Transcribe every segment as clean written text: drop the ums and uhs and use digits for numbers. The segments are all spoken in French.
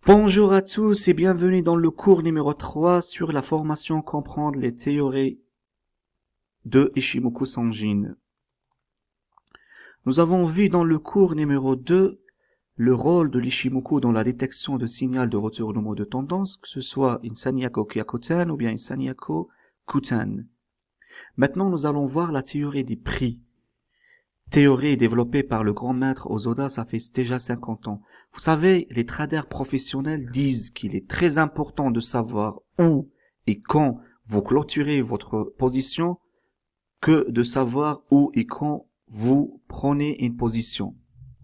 Bonjour à tous et bienvenue dans le cours numéro 3 sur la formation comprendre les théories de Ishimoku Sanjin. Nous avons vu dans le cours numéro 2 le rôle de l'Ishimoku dans la détection de signal de retournement de tendance, que ce soit une Sanyako Kyakuten ou bien une Sanyako Kuten. Maintenant, nous allons voir la théorie des prix. Théorie développée par le grand maître Osoda, ça fait déjà 50 ans. Vous savez, les traders professionnels disent qu'il est très important de savoir où et quand vous clôturez votre position que de savoir où et quand vous prenez une position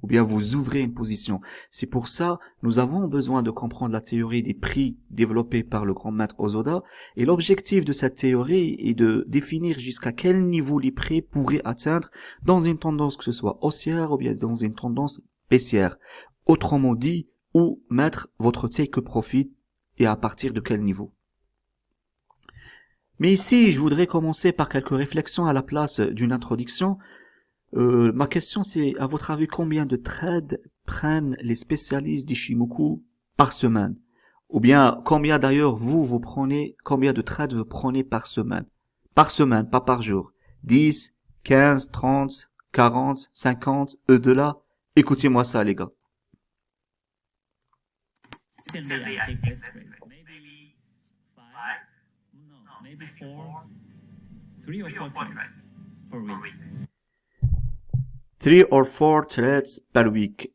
ou bien vous ouvrez une position. C'est pour ça, nous avons besoin de comprendre la théorie des prix développée par le grand maître Osoda, et l'objectif de cette théorie est de définir jusqu'à quel niveau les prix pourraient atteindre dans une tendance que ce soit haussière ou bien dans une tendance baissière. Autrement dit, où mettre votre take profit et à partir de quel niveau. Mais ici, je voudrais commencer par quelques réflexions à la place d'une introduction. Ma question c'est, à votre avis, combien de trades prennent les spécialistes d'Ishimoku par semaine? Ou bien, combien d'ailleurs vous prenez, combien de trades vous prenez par semaine? Par semaine, pas par jour. 10, 15, 30, 40, 50, au-delà. Écoutez-moi ça, les gars. Recently, I think that's maybe five, no, maybe four, three or four trades per week. 3 or 4 trades per week.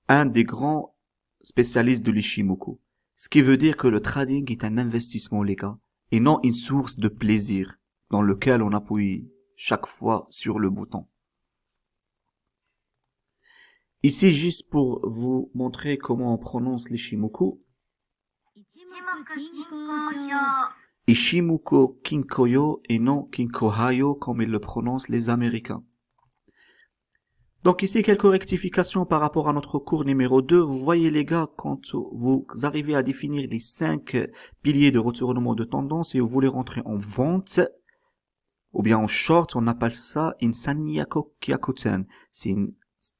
Un des grands spécialistes de l'Ishimoku. Ce qui veut dire que le trading est un investissement, les gars, et non une source de plaisir dans lequel on appuie chaque fois sur le bouton. Ici, juste pour vous montrer comment on prononce l'Ishimoku. Ishimoku Kinkoyo et non Kinkohayo comme ils le prononcent les Américains. Donc ici, quelques rectifications par rapport à notre cours numéro 2. Vous voyez les gars, quand vous arrivez à définir les 5 piliers de retournement de tendance et vous voulez rentrer en vente, ou bien en short, on appelle ça une Sanyako Kyakuten. C'est une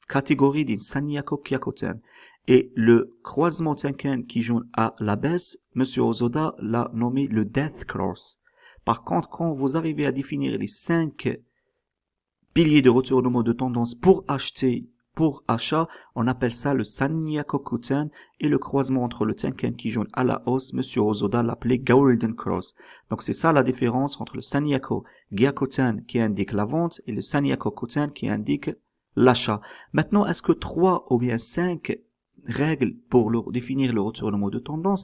catégorie d'une Sanyako Kyakuten. Et le croisement Tenken qui joue à la baisse, Monsieur Osoda l'a nommé le Death Cross. Par contre, quand vous arrivez à définir les 5 pilier de retournement de tendance pour acheter, pour achat, on appelle ça le Sanyako Kuten, et le croisement entre le Tenken qui jaune à la hausse, Monsieur Osoda l'appelait Golden Cross. Donc c'est ça la différence entre le Sanyako Gyakuten qui indique la vente et le Sanyako Kuten qui indique l'achat. Maintenant, est-ce que 3 ou bien 5 règles pour définir le retournement de tendance?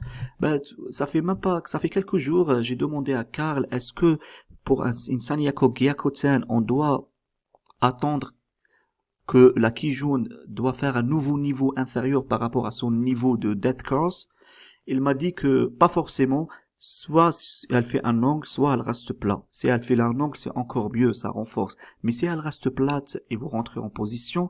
Ça fait quelques jours, j'ai demandé à Karl, est-ce que pour une Sanyako Gyakuten, on doit attendre que la Kijun doit faire un nouveau niveau inférieur par rapport à son niveau de Death Cross? Il m'a dit que pas forcément, soit elle fait un angle, soit elle reste plat. Si elle fait un angle, c'est encore mieux, ça renforce. Mais si elle reste plate et vous rentrez en position,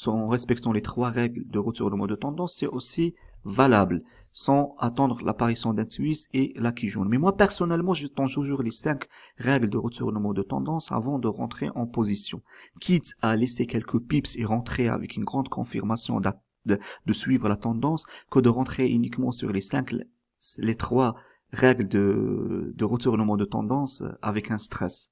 en respectant les 3 règles de retournement de tendance, c'est aussi valable, sans attendre l'apparition d'un twist et la Kijun. Mais moi, personnellement, je tends toujours les 5 règles de retournement de tendance avant de rentrer en position. Quitte à laisser quelques pips et rentrer avec une grande confirmation de suivre la tendance, que de rentrer uniquement sur les 3 règles de retournement de tendance avec un stress.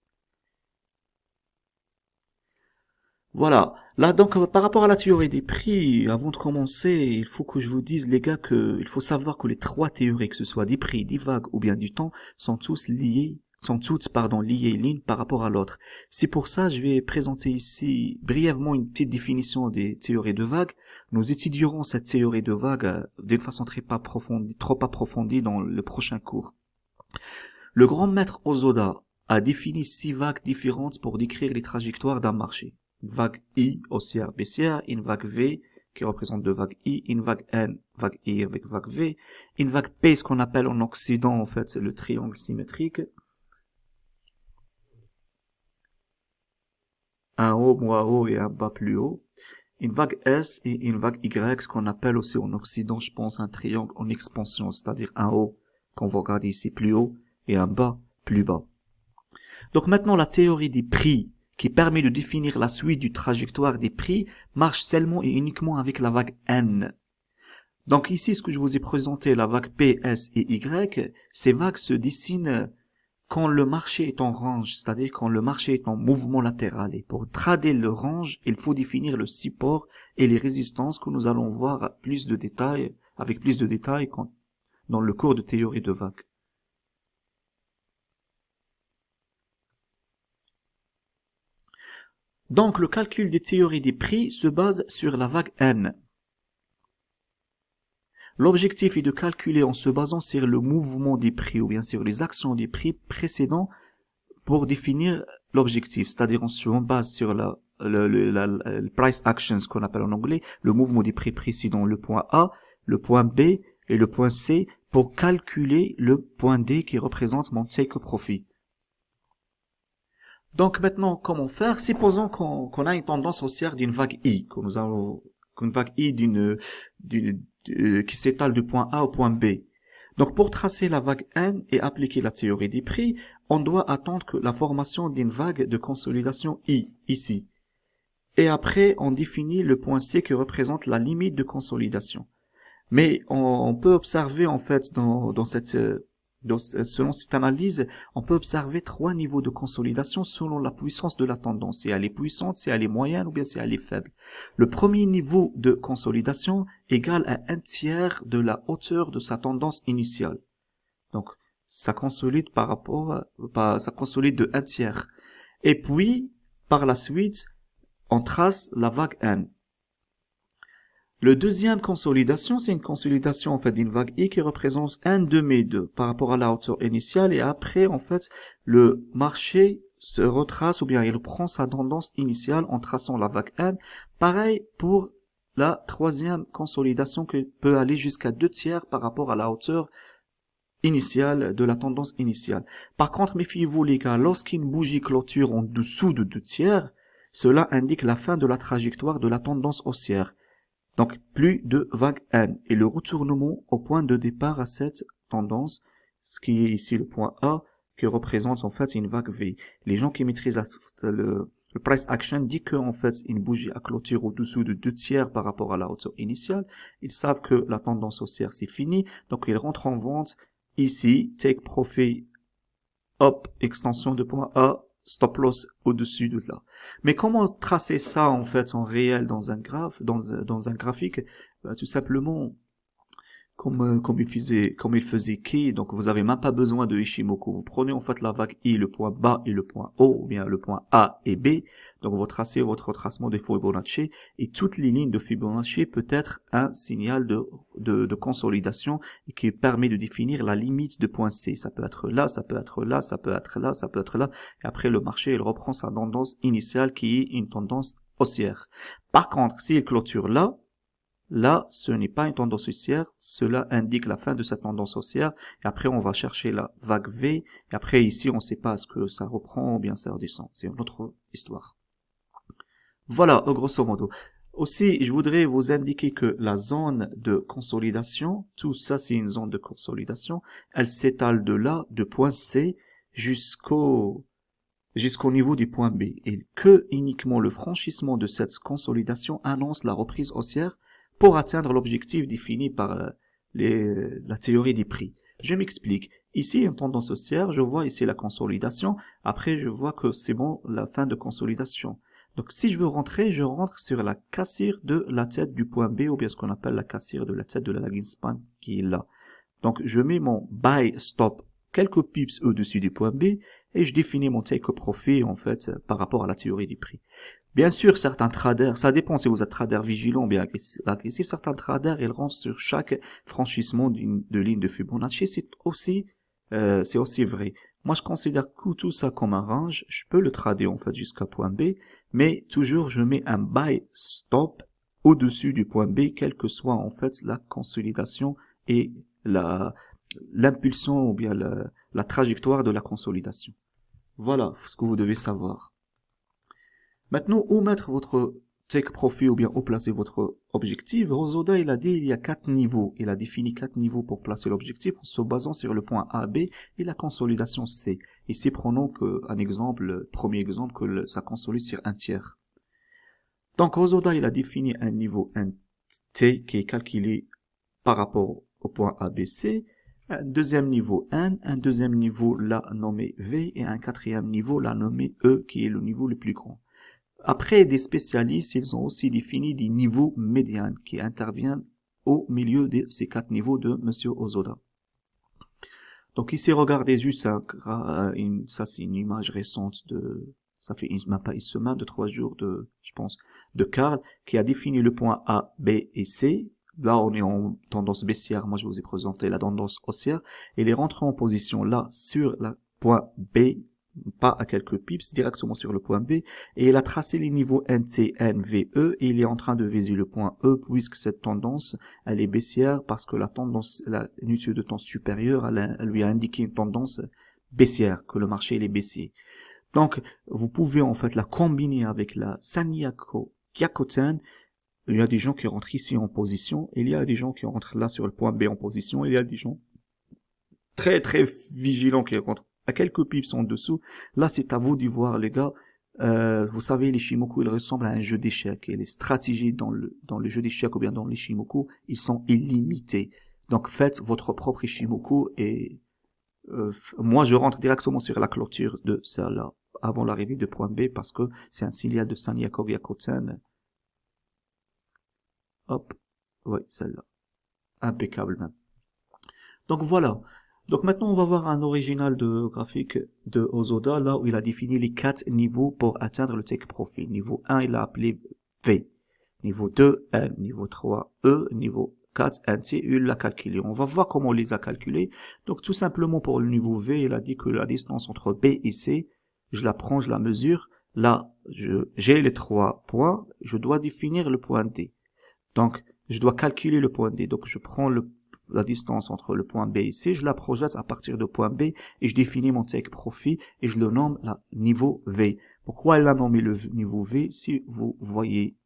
Voilà. Là, donc, par rapport à la théorie des prix, avant de commencer, il faut que je vous dise, les gars, il faut savoir que les 3 théories, que ce soit des prix, des vagues ou bien du temps, sont toutes liées l'une par rapport à l'autre. C'est pour ça, je vais présenter ici brièvement une petite définition des théories de vagues. Nous étudierons cette théorie de vagues d'une façon trop approfondie dans le prochain cours. Le grand maître Osoda a défini 6 vagues différentes pour décrire les trajectoires d'un marché. Une vague I, haussière, baissière, une vague V, qui représente 2 vagues I, une vague N, vague I avec vague V, une vague P, ce qu'on appelle en Occident, en fait, c'est le triangle symétrique. Un haut moins haut et un bas plus haut. Une vague S et une vague Y, ce qu'on appelle aussi en Occident, je pense, un triangle en expansion, c'est-à-dire un haut, qu'on va regarder ici plus haut, et un bas plus bas. Donc maintenant, la théorie des prix, qui permet de définir la suite du trajectoire des prix, marche seulement et uniquement avec la vague N. Donc ici, ce que je vous ai présenté, la vague P, S et Y, ces vagues se dessinent quand le marché est en range, c'est-à-dire quand le marché est en mouvement latéral. Et pour trader le range, il faut définir le support et les résistances que nous allons voir avec plus de détails dans le cours de théorie de vagues. Donc le calcul des théories des prix se base sur la vague N. L'objectif est de calculer en se basant sur le mouvement des prix ou bien sur les actions des prix précédents pour définir l'objectif, c'est-à-dire on se base sur le price actions qu'on appelle en anglais, le mouvement des prix précédents, le point A, le point B et le point C pour calculer le point D qui représente mon take profit. Donc maintenant, comment faire? Supposons qu'on a une tendance haussière d'une vague I, que nous avons une vague I qui s'étale du point A au point B. Donc pour tracer la vague N et appliquer la théorie des prix, on doit attendre que la formation d'une vague de consolidation I, ici. Et après, on définit le point C qui représente la limite de consolidation. Mais on peut observer en fait selon cette analyse, on peut observer 3 niveaux de consolidation selon la puissance de la tendance. Si elle est puissante, si elle est moyenne ou bien si elle est faible. Le premier niveau de consolidation égale à 1/3 de la hauteur de sa tendance initiale. Donc, ça consolide ça consolide de 1/3. Et puis, par la suite, on trace la vague N. Le deuxième consolidation, c'est une consolidation en fait d'une vague I qui représente 1/2 par rapport à la hauteur initiale et après en fait le marché se retrace ou bien il prend sa tendance initiale en traçant la vague N. Pareil pour la troisième consolidation qui peut aller jusqu'à 2/3 par rapport à la hauteur initiale de la tendance initiale. Par contre, méfiez-vous les gars, lorsqu'une bougie clôture en dessous de 2/3, cela indique la fin de la trajectoire de la tendance haussière. Donc, plus de vague N. Et le retournement au point de départ à cette tendance, ce qui est ici le point A, qui représente en fait une vague V. Les gens qui maîtrisent le price action dit que en fait une bougie à clôture au-dessous de 2/3 par rapport à la hauteur initiale, ils savent que la tendance haussière c'est fini, donc ils rentrent en vente ici, take profit, hop, extension de point A, stop loss au-dessus de là. Mais comment tracer ça en fait en réel dans un dans un graphique? Tout simplement comme il faisait Key, donc vous avez même pas besoin de Ishimoku. Vous prenez en fait la vague I, le point bas et le point haut, ou bien le point A et B. Donc vous tracez votre retracement des Fibonacci et toutes les lignes de Fibonacci peut être un signal de consolidation et qui permet de définir la limite de point C. Ça peut être là, ça peut être là, ça peut être là, ça peut être là. Et après le marché, il reprend sa tendance initiale qui est une tendance haussière. Par contre, s'il clôture là, ce n'est pas une tendance haussière, cela indique la fin de cette tendance haussière, et après on va chercher la vague V, et après ici on ne sait pas est-ce que ça reprend ou bien ça redescend, c'est une autre histoire. Voilà, grosso modo. Aussi, je voudrais vous indiquer que la zone de consolidation, tout ça c'est une zone de consolidation, elle s'étale de là, de point C, jusqu'au niveau du point B, et que uniquement le franchissement de cette consolidation annonce la reprise haussière pour atteindre l'objectif défini par la théorie des prix. Je m'explique. Ici, une tendance haussière, je vois ici la consolidation. Après, je vois que c'est bon, la fin de consolidation. Donc, si je veux rentrer, je rentre sur la cassure de la tête du point B, ou bien ce qu'on appelle la cassure de la tête de la lagging span qui est là. Donc, je mets mon buy stop quelques pips au-dessus du point B et je définis mon take profit, en fait, par rapport à la théorie des prix. Bien sûr, certains traders, ça dépend si vous êtes trader vigilant ou bien agressif, certains traders, ils rentrent sur chaque franchissement de ligne de Fibonacci, c'est aussi vrai. Moi, je considère tout ça comme un range, je peux le trader en fait jusqu'à point B, mais toujours je mets un buy stop au-dessus du point B, quelle que soit en fait la consolidation et l'impulsion ou bien la trajectoire de la consolidation. Voilà ce que vous devez savoir. Maintenant, où mettre votre take profit ou bien où placer votre objectif? Hosoda, il a dit il y a 4 niveaux. Il a défini 4 niveaux pour placer l'objectif en se basant sur le point A, B et la consolidation C. Ici, prenons premier exemple, que ça consolide sur 1/3. Donc, Hosoda, il a défini un niveau 1T qui est calculé par rapport au point ABC, un deuxième niveau N, un deuxième niveau là nommé V et un quatrième niveau là nommé E qui est le niveau le plus grand. Après, des spécialistes, ils ont aussi défini des niveaux médians qui interviennent au milieu de ces 4 niveaux de Monsieur Ozoda. Donc ici, regardez juste ça, ça c'est une image récente ça fait même pas une semaine, de 3 jours je pense, de Karl, qui a défini le point A, B et C. Là, on est en tendance baissière. Moi, je vous ai présenté la tendance haussière. Il est rentré en position là sur le point B, pas à quelques pips, directement sur le point B, et il a tracé les niveaux NT, NVE, et il est en train de viser le point E, puisque cette tendance, elle est baissière, parce que une étude de temps supérieure, elle lui a indiqué une tendance baissière, que le marché il est baissier. Donc, vous pouvez en fait la combiner avec la Sanyaku Kyakoten. Il y a des gens qui rentrent ici en position, il y a des gens qui rentrent là sur le point B en position, il y a des gens très très vigilants qui rentrent à quelques pips en dessous. Là, c'est à vous d'y voir, les gars. Vous savez, les Shimoku, ils ressemblent à un jeu d'échecs. Et les stratégies dans le jeu d'échecs ou bien dans les Shimoku, ils sont illimités. Donc, faites votre propre Shimoku et moi, je rentre directement sur la clôture de celle-là avant l'arrivée de point B parce que c'est un signal de Sanyaku Kyakoten. Hop. Oui, celle-là. Impeccable même. Donc voilà. Donc maintenant, on va voir un original de graphique de Ozoda, là où il a défini les 4 niveaux pour atteindre le take profit. Niveau 1, il a appelé V. Niveau 2, N. Niveau 3, E. Niveau 4, NC, il l'a calculé. On va voir comment on les a calculés. Donc tout simplement pour le niveau V, il a dit que la distance entre B et C, je la prends, je la mesure. Là, j'ai les 3 points, je dois définir le point D. Donc, je dois calculer le point D. Donc, je prends la distance entre le point B et C, je la projette à partir de point B et je définis mon take profit et je le nomme niveau V. Pourquoi il a nommé le niveau V? Si vous voyez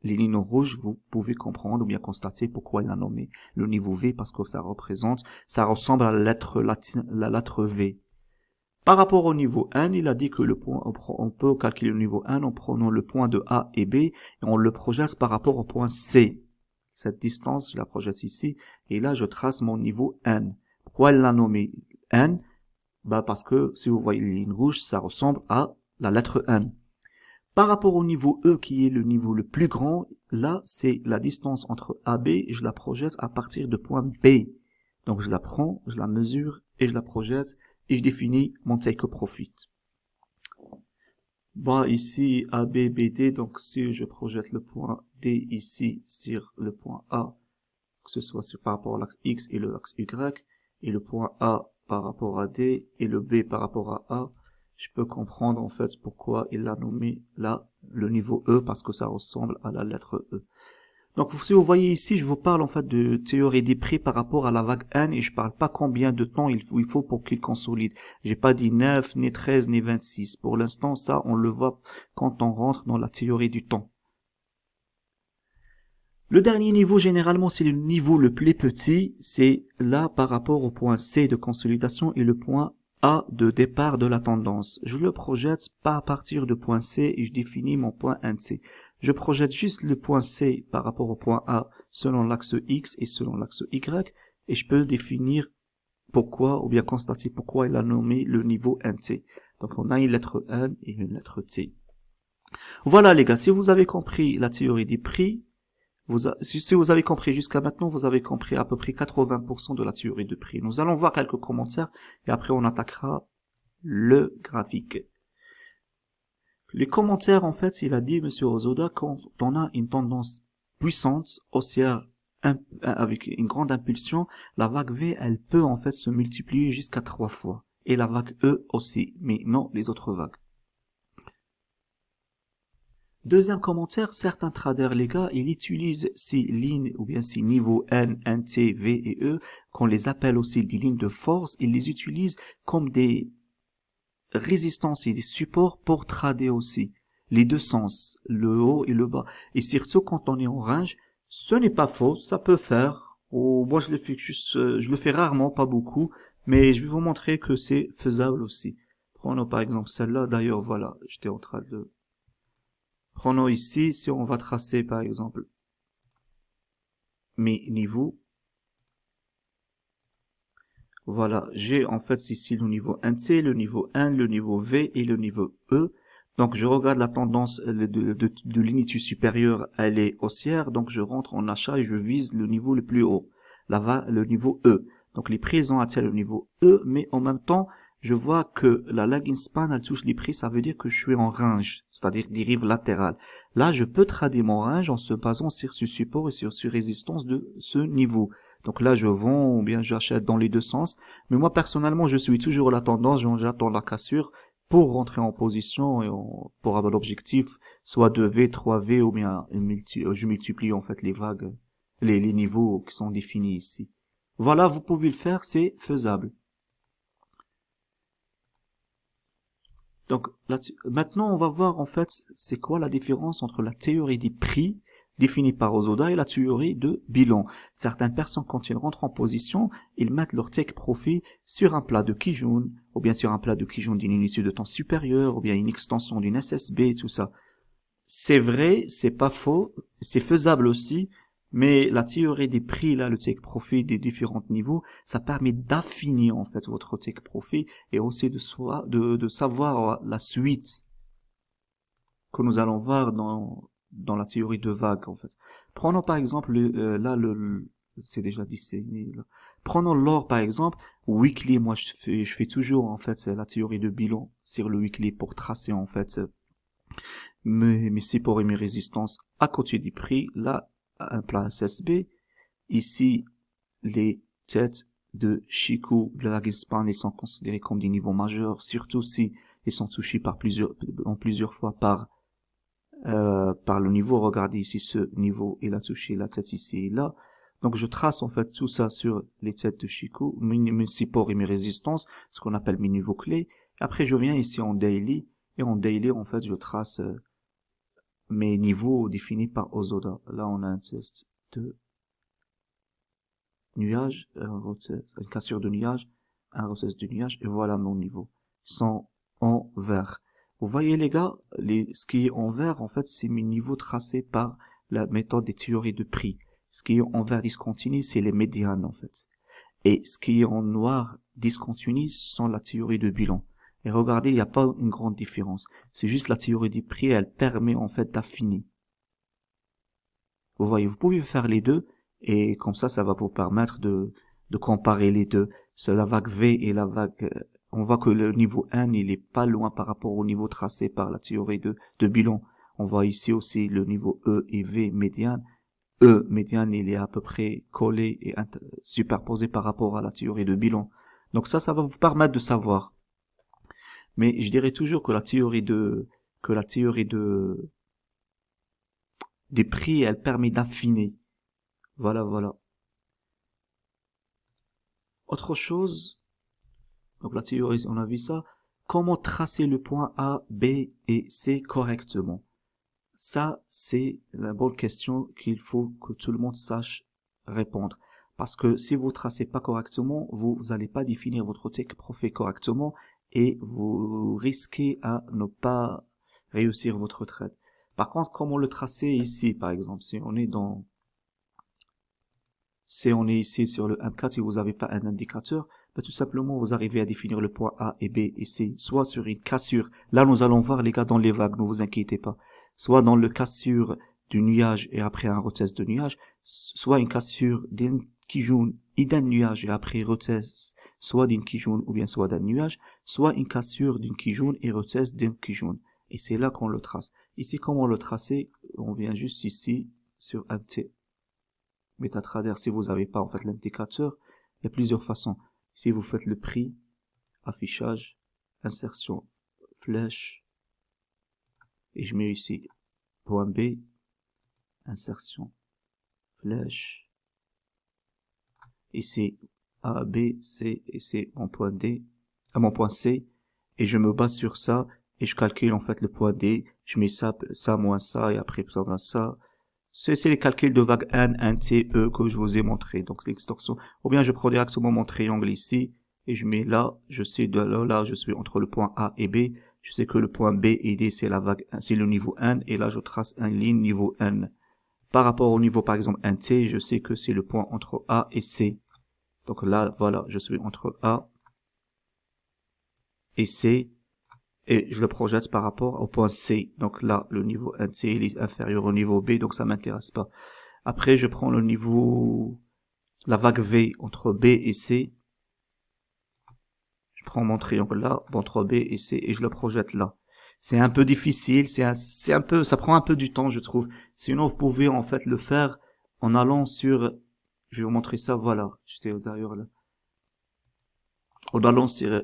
les lignes rouges, vous pouvez comprendre ou bien constater pourquoi il a nommé le niveau V, parce que ça ressemble à la lettre latine, la lettre V. Par rapport au niveau N, il a dit que on peut calculer le niveau N en prenant le point de A et B et on le projette par rapport au point C. Cette distance, je la projette ici et là, je trace mon niveau N. Pourquoi il l'a nommé N? Parce que si vous voyez les lignes rouges, ça ressemble à la lettre N. Par rapport au niveau E, qui est le niveau le plus grand, là, c'est la distance entre A et B, je la projette à partir de point B. Donc, je la prends, je la mesure et je la projette et je définis mon take profit. Ici, A, B, B, D, donc si je projette le point D ici sur le point A, que ce soit par rapport à l'axe X et l'axe Y, et le point A par rapport à D et le B par rapport à A, je peux comprendre en fait pourquoi il a nommé là le niveau E, parce que ça ressemble à la lettre E. Donc si vous voyez ici, je vous parle en fait de théorie des prix par rapport à la vague N et je parle pas combien de temps il faut pour qu'il consolide. J'ai pas dit 9, ni 13, ni 26. Pour l'instant, ça, on le voit quand on rentre dans la théorie du temps. Le dernier niveau, généralement, c'est le niveau le plus petit. C'est là par rapport au point C de consolidation et le point A de départ de la tendance. Je le projette pas à partir de point C et je définis mon point NC. Je projette juste le point C par rapport au point A selon l'axe X et selon l'axe Y et je peux définir pourquoi ou bien constater pourquoi il a nommé le niveau NT. Donc on a une lettre N et une lettre T. Voilà les gars, si vous avez compris la théorie des prix, si vous avez compris jusqu'à maintenant, vous avez compris à peu près 80% de la théorie de prix. Nous allons voir quelques commentaires et après on attaquera le graphique. Les commentaires, en fait, il a dit, Monsieur Ozoda, quand on a une tendance puissante, haussière, avec une grande impulsion, la vague V, elle peut en fait se multiplier jusqu'à 3 fois. Et la vague E aussi, mais non les autres vagues. Deuxième commentaire, certains traders, les gars, ils utilisent ces lignes ou bien ces niveaux N, NT, V et E, qu'on les appelle aussi des lignes de force, ils les utilisent comme des résistances et des supports pour trader aussi. Les deux sens, le haut et le bas. Et surtout quand on est en range, ce n'est pas faux, ça peut faire. Moi je le fais je le fais rarement, pas beaucoup, mais je vais vous montrer que c'est faisable aussi. Prenons par exemple celle-là, d'ailleurs voilà, j'étais en train de... Prenons ici, si on va tracer par exemple mes niveaux, Voilà, j'ai en fait ici le niveau 1T, le niveau 1, le niveau V et le niveau E. Donc je regarde la tendance de l'indice supérieur, elle est haussière, donc je rentre en achat et je vise le niveau le plus haut, le niveau E. Donc les prix ils ont atteint le niveau E, mais en même temps, je vois que la lagging span, elle touche les prix, ça veut dire que je suis en range, c'est-à-dire des rives latérales. Là, je peux trader mon range en se basant sur ce support et sur ce résistance de ce niveau. Donc là, je vends ou bien j'achète dans les deux sens. Mais moi, personnellement, je suis toujours la tendance, j'attends la cassure pour rentrer en position et pour avoir l'objectif, soit 2V, 3V ou bien je multiplie en fait les vagues, les niveaux qui sont définis ici. Voilà, vous pouvez le faire, c'est faisable. Donc maintenant, on va voir en fait c'est quoi la différence entre la théorie des prix définie par Osoda et la théorie de bilan. Certaines personnes, quand ils rentrent en position, ils mettent leur take profit sur un plat de Kijun, ou bien sur un plat de Kijun d'une unité de temps supérieure, ou bien une extension d'une SSB, tout ça. C'est vrai, c'est pas faux, c'est faisable aussi, mais la théorie des prix, là, le take profit des différents niveaux, ça permet d'affiner, en fait, votre take profit et aussi de savoir la suite que nous allons voir dans la théorie de vague, en fait. Prenons par exemple, c'est déjà dessiné, là. Prenons l'or, par exemple, weekly, moi, je fais toujours, en fait, la théorie de bilan sur le weekly pour tracer, en fait, mes supports et mes résistances à côté du prix, là, un plat SSB. Ici, les têtes de Chikou, de la Gispan, ils sont considérés comme des niveaux majeurs, surtout si ils sont touchés en plusieurs fois par le niveau. Regardez ici ce niveau, il a touché la tête ici et là. Donc je trace en fait tout ça sur les têtes de Chikou, mes supports et mes résistances, ce qu'on appelle mes niveaux clés. Après je viens ici en daily, et en daily en fait je trace mes niveaux définis par Osoda. Là, on a un test de nuage, une cassure de nuage, un recess de nuage, et voilà mon niveau. Ils sont en vert. Vous voyez les gars, ce qui est en vert, en fait, c'est mes niveaux tracés par la méthode des théories de prix. Ce qui est en vert discontinu, c'est les médianes, en fait. Et ce qui est en noir discontinu, ce sont la théorie de bilan. Et regardez, il n'y a pas une grande différence. C'est juste la théorie du prix, elle permet en fait d'affiner. Vous voyez, vous pouvez faire les deux, et comme ça va vous permettre de comparer les deux. C'est la vague V et la vague... on voit que le niveau 1, il est pas loin par rapport au niveau tracé par la théorie de bilan. On voit ici aussi le niveau E et V médiane. E médiane, il est à peu près collé et superposé par rapport à la théorie de bilan. Donc ça va vous permettre de savoir. Mais je dirais toujours que la théorie des prix, elle permet d'affiner. Voilà, voilà. Autre chose, donc la théorie, on a vu ça. Comment tracer le point A, B et C correctement? Ça, c'est la bonne question qu'il faut que tout le monde sache répondre. Parce que si vous tracez pas correctement, vous n'allez pas définir votre take profit correctement et vous risquez à ne pas réussir votre trade. Par contre, comment le tracer ici, par exemple, si on est ici sur le M4 et vous n'avez pas un indicateur, tout simplement vous arrivez à définir le point A et B et C, soit sur une cassure. Là, nous allons voir les gars dans les vagues, ne vous inquiétez pas. Soit dans le cassure du nuage et après un retest de nuage, soit une cassure d'un Kijun et d'un nuage et après retest soit d'une Kijun ou bien soit d'un nuage, soit une cassure d'une Kijun et retest d'un Kijun. Et c'est là qu'on le trace. Ici, comment le tracer? On vient juste ici sur MT. MetaTrader, si vous n'avez pas en fait l'indicateur, il y a plusieurs façons. Si vous faites le prix, affichage, insertion, flèche, et je mets ici point B, insertion, flèche, ici A, B, C, et c'est mon point D, à mon point C, et je me base sur ça, et je calcule en fait le point D, je mets ça moins ça, et après ça, c'est les calculs de vague N, T, E que je vous ai montré. Donc, c'est l'extension. Ou bien, je prends directement mon triangle ici, et je mets là, je sais de là, je suis entre le point A et B. Je sais que le point B et D, c'est la vague, c'est le niveau N, et là, je trace une ligne niveau N. Par rapport au niveau, par exemple, NT, je sais que c'est le point entre A et C. Donc là, voilà, je suis entre A et C, et je le projette par rapport au point C. Donc là, le niveau 1C il est inférieur au niveau B, donc ça m'intéresse pas. Après, je prends le niveau, la vague V entre B et C. Je prends mon triangle là, entre B et C, et je le projette là. C'est un peu difficile, c'est un peu, ça prend un peu du temps, je trouve. Sinon, vous pouvez en fait le faire en allant sur, je vais vous montrer ça, voilà. J'étais d'ailleurs là. En allant sur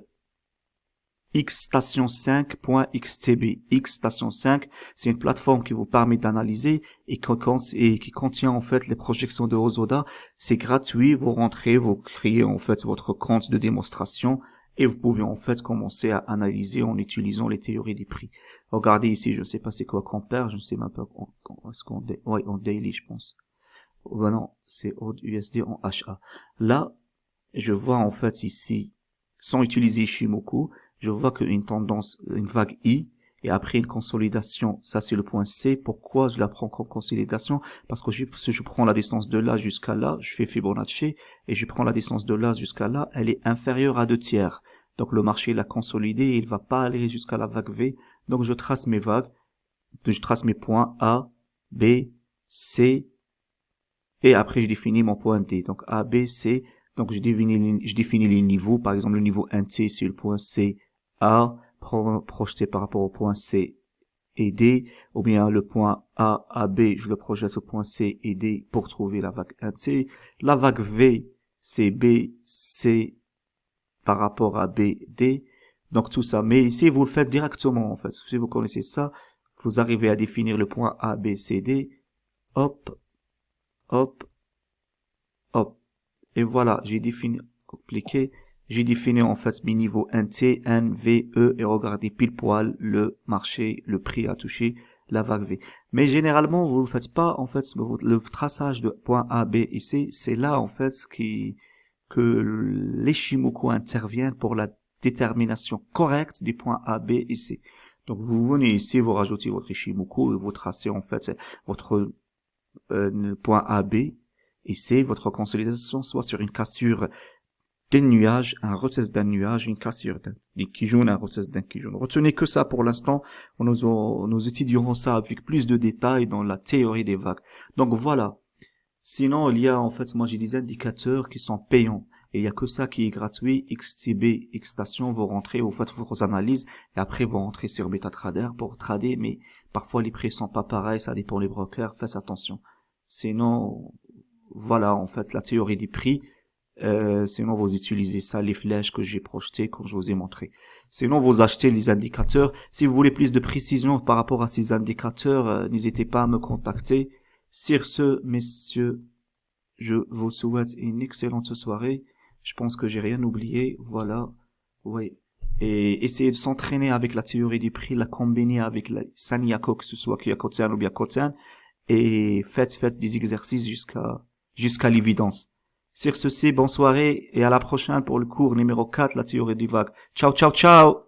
xstation5.xtb. Xstation5, c'est une plateforme qui vous permet d'analyser et qui contient en fait les projections de Hosoda. C'est gratuit, vous rentrez, vous créez en fait votre compte de démonstration et vous pouvez en fait commencer à analyser en utilisant les théories des prix. Regardez ici, je ne sais pas c'est quoi qu'on perd, je ne sais même pas est-ce qu'on ouais, en daily je pense. Ben non, c'est USD en HA. Là, je vois en fait ici, sans utiliser Ishimoku, je vois qu'une tendance, une vague I, et après une consolidation, ça c'est le point C. Pourquoi je la prends comme consolidation? Parce que si je prends la distance de là jusqu'à là, je fais Fibonacci, et je prends la distance de là jusqu'à là, elle est inférieure à 2/3. Donc le marché l'a consolidé, et il va pas aller jusqu'à la vague V. Donc je trace mes vagues, je trace mes points A, B, C, et après je définis mon point D. Donc A, B, C. Donc je définis les niveaux. Par exemple, le niveau 1T, c'est le point C, A, projeté par rapport au point C et D, ou bien le point A, AB, je le projette au point C et D pour trouver la vague 1T. La vague V, c'est B, C par rapport à B, D. Donc tout ça. Mais ici, vous le faites directement, en fait. Si vous connaissez ça, vous arrivez à définir le point A, B, C, D. Hop, hop, hop. Et voilà, j'ai défini, compliqué. J'ai défini en fait mes niveaux NT, N, V, E et regardez pile poil le marché, le prix à toucher la vague V. Mais généralement, vous ne faites pas en fait le traçage de points A, B et C. C'est là en fait que les Ishimoku interviennent pour la détermination correcte des points A, B et C. Donc vous venez ici, vous rajoutez votre Ishimoku et vous tracez en fait votre point A, B et C, votre consolidation soit sur une cassure d'un nuage, un retest d'un nuage, une cassure d'un Kijun, un retest d'un Kijun. Retenez que ça pour l'instant, nous étudierons ça avec plus de détails dans la théorie des vagues. Donc voilà. Sinon, il y a en fait, moi j'ai des indicateurs qui sont payants. Et il y a que ça qui est gratuit, XTB, Xstation, vous rentrez, vous faites vos analyses, et après vous rentrez sur MetaTrader pour trader, mais parfois les prix sont pas pareils, ça dépend des brokers, faites attention. Sinon, voilà en fait la théorie des prix. Sinon vous utilisez ça, les flèches que j'ai projetées, comme je vous ai montré. Sinon vous achetez les indicateurs. Si vous voulez plus de précision par rapport à ces indicateurs, n'hésitez pas à me contacter. Sur ce, messieurs, je vous souhaite une excellente soirée. Je pense que j'ai rien oublié. Voilà. Oui. Et essayez de s'entraîner avec la théorie des prix, la combiner avec la Sanyaku, que ce soit Kyokutan ou bien Kotan, et faites des exercices jusqu'à l'évidence. Sur ceci, bonne soirée et à la prochaine pour le cours numéro 4, la théorie des vagues. Ciao, ciao, ciao!